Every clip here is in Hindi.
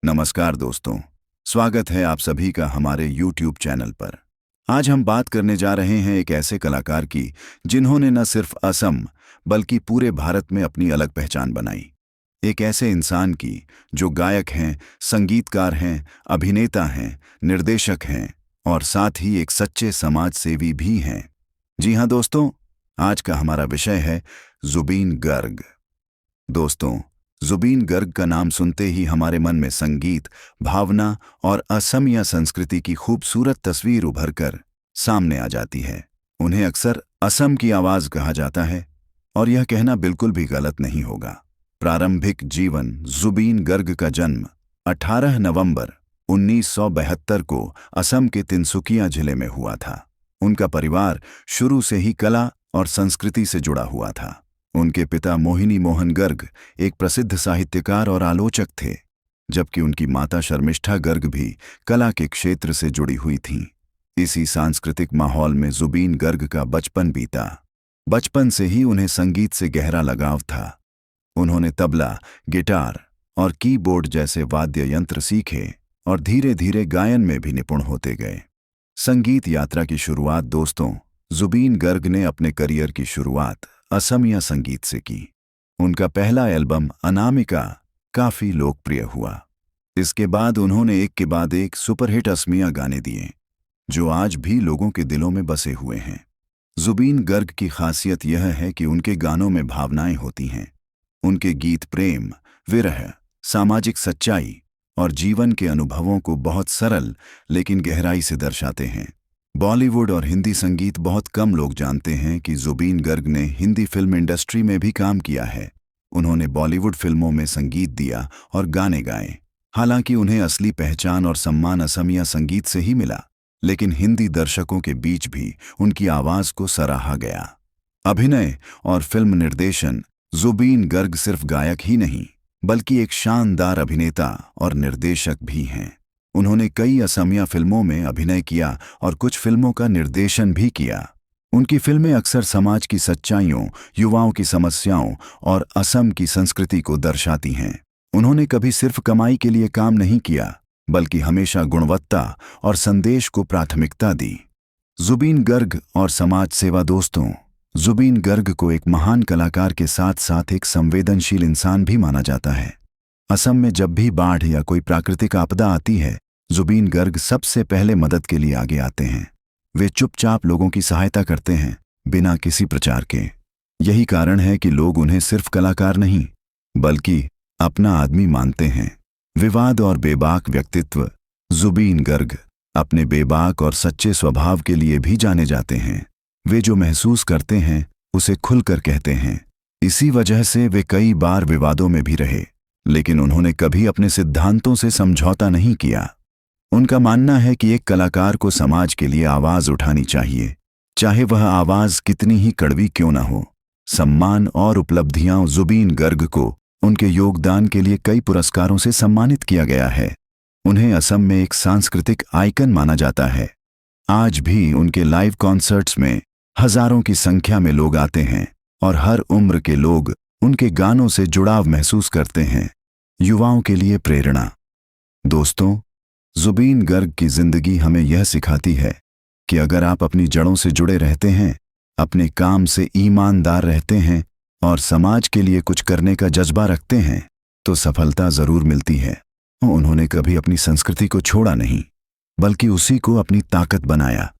नमस्कार दोस्तों, स्वागत है आप सभी का हमारे YouTube चैनल पर। आज हम बात करने जा रहे हैं एक ऐसे कलाकार की जिन्होंने न सिर्फ असम बल्कि पूरे भारत में अपनी अलग पहचान बनाई। एक ऐसे इंसान की जो गायक हैं, संगीतकार हैं, अभिनेता हैं, निर्देशक हैं और साथ ही एक सच्चे समाज सेवी भी हैं। जी हाँ दोस्तों, आज का हमारा विषय है जुबीन गर्ग। दोस्तों, जुबीन गर्ग का नाम सुनते ही हमारे मन में संगीत, भावना और असमिया संस्कृति की खूबसूरत तस्वीर उभरकर सामने आ जाती है। उन्हें अक्सर असम की आवाज कहा जाता है और यह कहना बिल्कुल भी गलत नहीं होगा। प्रारंभिक जीवन: जुबीन गर्ग का जन्म 18 नवंबर 1972 को असम के तिनसुकिया जिले में हुआ था। उनका परिवार शुरू से ही कला और संस्कृति से जुड़ा हुआ था। उनके पिता मोहिनी मोहन गर्ग एक प्रसिद्ध साहित्यकार और आलोचक थे, जबकि उनकी माता शर्मिष्ठा गर्ग भी कला के क्षेत्र से जुड़ी हुई थीं। इसी सांस्कृतिक माहौल में जुबीन गर्ग का बचपन बीता। बचपन से ही उन्हें संगीत से गहरा लगाव था। उन्होंने तबला, गिटार और कीबोर्ड जैसे वाद्य यंत्र सीखे और धीरे धीरे गायन में भी निपुण होते गए। संगीत यात्रा की शुरुआत: दोस्तों, जुबीन गर्ग ने अपने करियर की शुरुआत असमिया संगीत से की। उनका पहला एल्बम अनामिका काफी लोकप्रिय हुआ। इसके बाद उन्होंने एक के बाद एक सुपरहिट असमिया गाने दिए, जो आज भी लोगों के दिलों में बसे हुए हैं। जुबीन गर्ग की खासियत यह है कि उनके गानों में भावनाएं होती हैं। उनके गीत प्रेम, विरह, सामाजिक सच्चाई और जीवन के अनुभवों को बहुत सरल लेकिन गहराई से दर्शाते हैं। बॉलीवुड और हिंदी संगीत: बहुत कम लोग जानते हैं कि जुबीन गर्ग ने हिंदी फिल्म इंडस्ट्री में भी काम किया है। उन्होंने बॉलीवुड फिल्मों में संगीत दिया और गाने गाए। हालांकि उन्हें असली पहचान और सम्मान असमिया संगीत से ही मिला, लेकिन हिंदी दर्शकों के बीच भी उनकी आवाज को सराहा गया। अभिनय और फिल्म निर्देशन: जुबीन गर्ग सिर्फ गायक ही नहीं बल्कि एक शानदार अभिनेता और निर्देशक भी हैं। उन्होंने कई असमिया फिल्मों में अभिनय किया और कुछ फिल्मों का निर्देशन भी किया। उनकी फिल्में अक्सर समाज की सच्चाइयों, युवाओं की समस्याओं और असम की संस्कृति को दर्शाती हैं। उन्होंने कभी सिर्फ कमाई के लिए काम नहीं किया, बल्कि हमेशा गुणवत्ता और संदेश को प्राथमिकता दी। जुबीन गर्ग और समाज सेवा: दोस्तों, जुबीन गर्ग को एक महान कलाकार के साथ साथ एक संवेदनशील इंसान भी माना जाता है। असम में जब भी बाढ़ या कोई प्राकृतिक आपदा आती है, जुबीन गर्ग सबसे पहले मदद के लिए आगे आते हैं। वे चुपचाप लोगों की सहायता करते हैं, बिना किसी प्रचार के। यही कारण है कि लोग उन्हें सिर्फ कलाकार नहीं बल्कि अपना आदमी मानते हैं। विवाद और बेबाक व्यक्तित्व: जुबीन गर्ग अपने बेबाक और सच्चे स्वभाव के लिए भी जाने जाते हैं। वे जो महसूस करते हैं उसे खुलकर कहते हैं। इसी वजह से वे कई बार विवादों में भी रहे, लेकिन उन्होंने कभी अपने सिद्धांतों से समझौता नहीं किया। उनका मानना है कि एक कलाकार को समाज के लिए आवाज उठानी चाहिए, चाहे वह आवाज कितनी ही कड़वी क्यों न हो। सम्मान और उपलब्धियां: जुबीन गर्ग को उनके योगदान के लिए कई पुरस्कारों से सम्मानित किया गया है। उन्हें असम में एक सांस्कृतिक आइकन माना जाता है। आज भी उनके लाइव कॉन्सर्ट्स में हजारों की संख्या में लोग आते हैं और हर उम्र के लोग उनके गानों से जुड़ाव महसूस करते हैं। युवाओं के लिए प्रेरणा: दोस्तों, जुबीन गर्ग की जिंदगी हमें यह सिखाती है कि अगर आप अपनी जड़ों से जुड़े रहते हैं, अपने काम से ईमानदार रहते हैं और समाज के लिए कुछ करने का जज्बा रखते हैं, तो सफलता जरूर मिलती है। उन्होंने कभी अपनी संस्कृति को छोड़ा नहीं, बल्कि उसी को अपनी ताकत बनाया।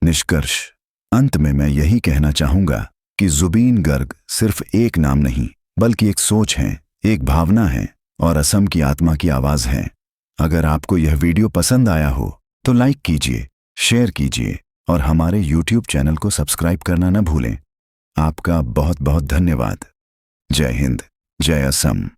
निष्कर्ष: अंत में मैं यही कहना चाहूंगा कि जुबीन गर्ग सिर्फ एक नाम नहीं बल्कि एक सोच है, एक भावना है और असम की आत्मा की आवाज है। अगर आपको यह वीडियो पसंद आया हो तो लाइक कीजिए, शेयर कीजिए और हमारे YouTube चैनल को सब्सक्राइब करना न भूलें। आपका बहुत बहुत धन्यवाद। जय हिंद, जय असम।